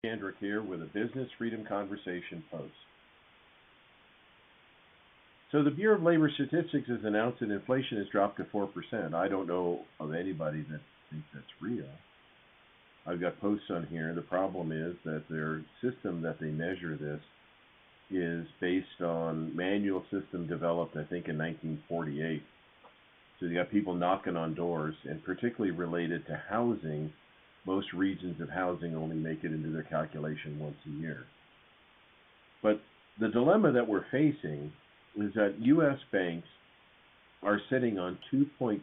Kendrick here with a Business Freedom Conversation post. So the Bureau of Labor Statistics has announced that inflation has dropped to 4%. I don't know of anybody that thinks that's real. I've got posts on here. The problem is that their system that they measure this is based on manual system developed, I think, in 1948. So you got people knocking on doors, and particularly related to housing, most regions of housing only make it into their calculation once a year. But the dilemma that we're facing is that U.S. banks are sitting on $2.2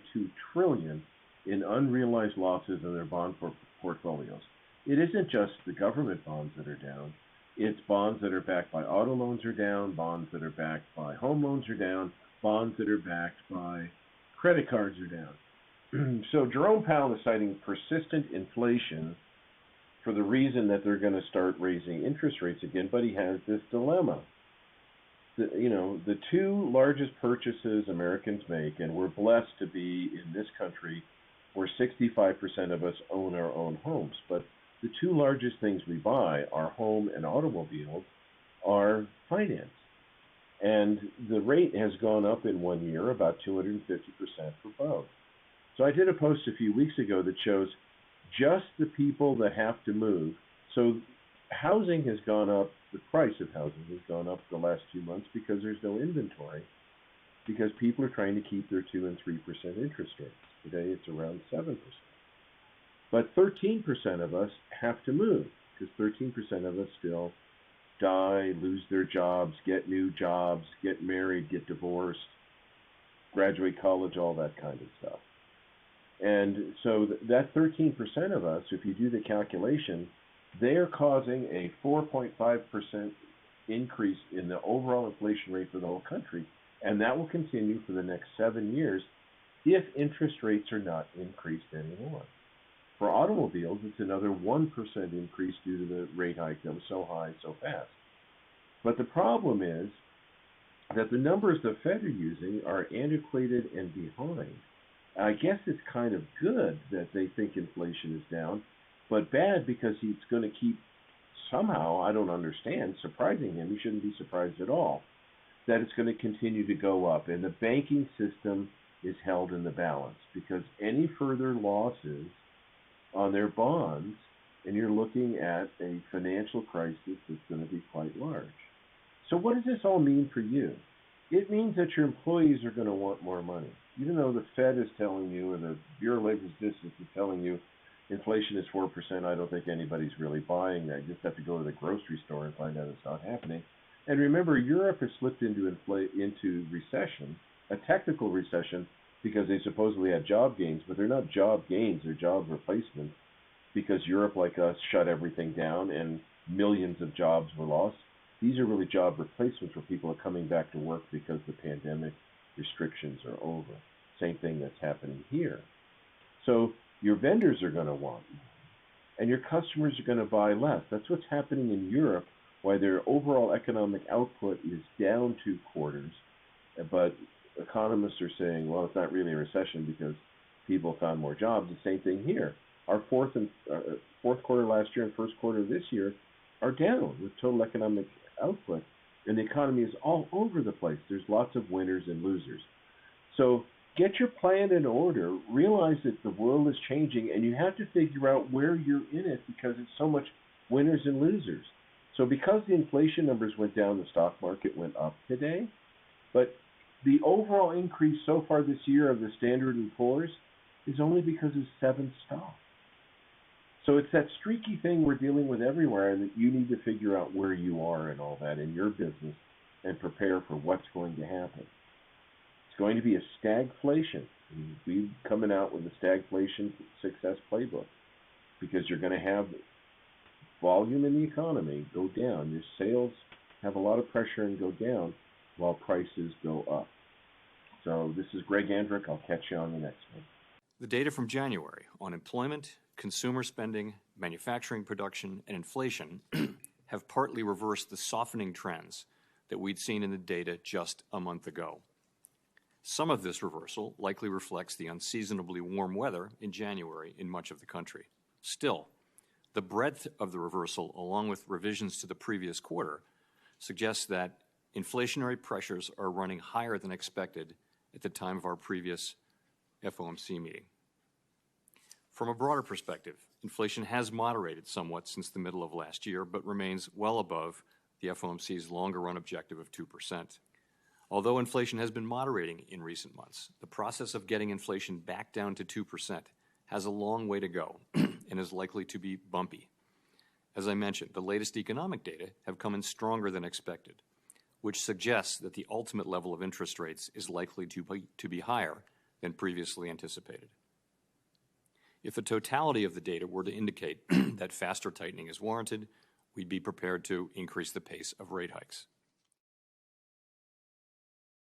trillion in unrealized losses in their bond portfolios. It isn't just the government bonds that are down. It's bonds that are backed by auto loans are down, bonds that are backed by home loans are down, bonds that are backed by credit cards are down. So Jerome Powell is citing persistent inflation for the reason that they're going to start raising interest rates again, but he has this dilemma. The two largest purchases Americans make, and we're blessed to be in this country where 65% of us own our own homes, but the two largest things we buy, our home and automobiles, are finance. And the rate has gone up in 1 year about 250% for both. So I did a post a few weeks ago that shows just the people that have to move. So housing has gone up, the price of housing has gone up the last 2 months because there's no inventory, because people are trying to keep their 2 and 3% interest rates. Today it's around 7%. But 13% of us have to move, because 13% of us still die, lose their jobs, get new jobs, get married, get divorced, graduate college, all that kind of stuff. And so that 13% of us, if you do the calculation, they are causing a 4.5% increase in the overall inflation rate for the whole country. And that will continue for the next 7 years if interest rates are not increased anymore. For automobiles, it's another 1% increase due to the rate hike that was so high so fast. But the problem is that the numbers the Fed are using are antiquated and behind. I guess it's kind of good that they think inflation is down, but bad because he's going to keep somehow, I don't understand, surprising him. He shouldn't be surprised at all that it's going to continue to go up. And the banking system is held in the balance because any further losses on their bonds, and you're looking at a financial crisis that's going to be quite large. So what does this all mean for you? It means that your employees are going to want more money. Even though the Fed is telling you, or the Bureau of Labor Statistics is telling you inflation is 4%, I don't think anybody's really buying that. You just have to go to the grocery store and find out it's not happening. And remember, Europe has slipped into recession, a technical recession, because they supposedly had job gains, but they're not job gains, they're job replacements, because Europe, like us, shut everything down and millions of jobs were lost. These are really job replacements where people are coming back to work because the pandemic restrictions are over. Same thing that's happening here. So your vendors are going to want more, and your customers are going to buy less. That's what's happening in Europe, why their overall economic output is down 2 quarters, but economists are saying, well, it's not really a recession because people found more jobs. The same thing here. Our fourth quarter last year and first quarter this year are down with total economic output, and the economy is all over the place. There's lots of winners and losers. So get your plan in order. Realize that the world is changing, and you have to figure out where you're in it because it's so much winners and losers. So because the inflation numbers went down, the stock market went up today, but the overall increase so far this year of the Standard & Poor's is only because of 7 stocks. So it's that streaky thing we're dealing with everywhere, and that you need to figure out where you are and all that in your business and prepare for what's going to happen. It's going to be a stagflation. We're coming out with a stagflation success playbook because you're going to have volume in the economy go down. Your sales have a lot of pressure and go down while prices go up. So this is Greg Andrick. I'll catch you on the next one. The data from January on employment, consumer spending, manufacturing production, and inflation have partly reversed the softening trends that we'd seen in the data just a month ago. Some of this reversal likely reflects the unseasonably warm weather in January in much of the country. Still, The breadth of the reversal, along with revisions to the previous quarter, suggests that inflationary pressures are running higher than expected at the time of our previous FOMC meeting. From a broader perspective, inflation has moderated somewhat since the middle of last year, but remains well above the FOMC's longer-run objective of 2%. Although inflation has been moderating in recent months, the process of getting inflation back down to 2% has a long way to go and is likely to be bumpy. As I mentioned, the latest economic data have come in stronger than expected, which suggests that the ultimate level of interest rates is likely to be higher than previously anticipated. If the totality of the data were to indicate that faster tightening is warranted, we'd be prepared to increase the pace of rate hikes.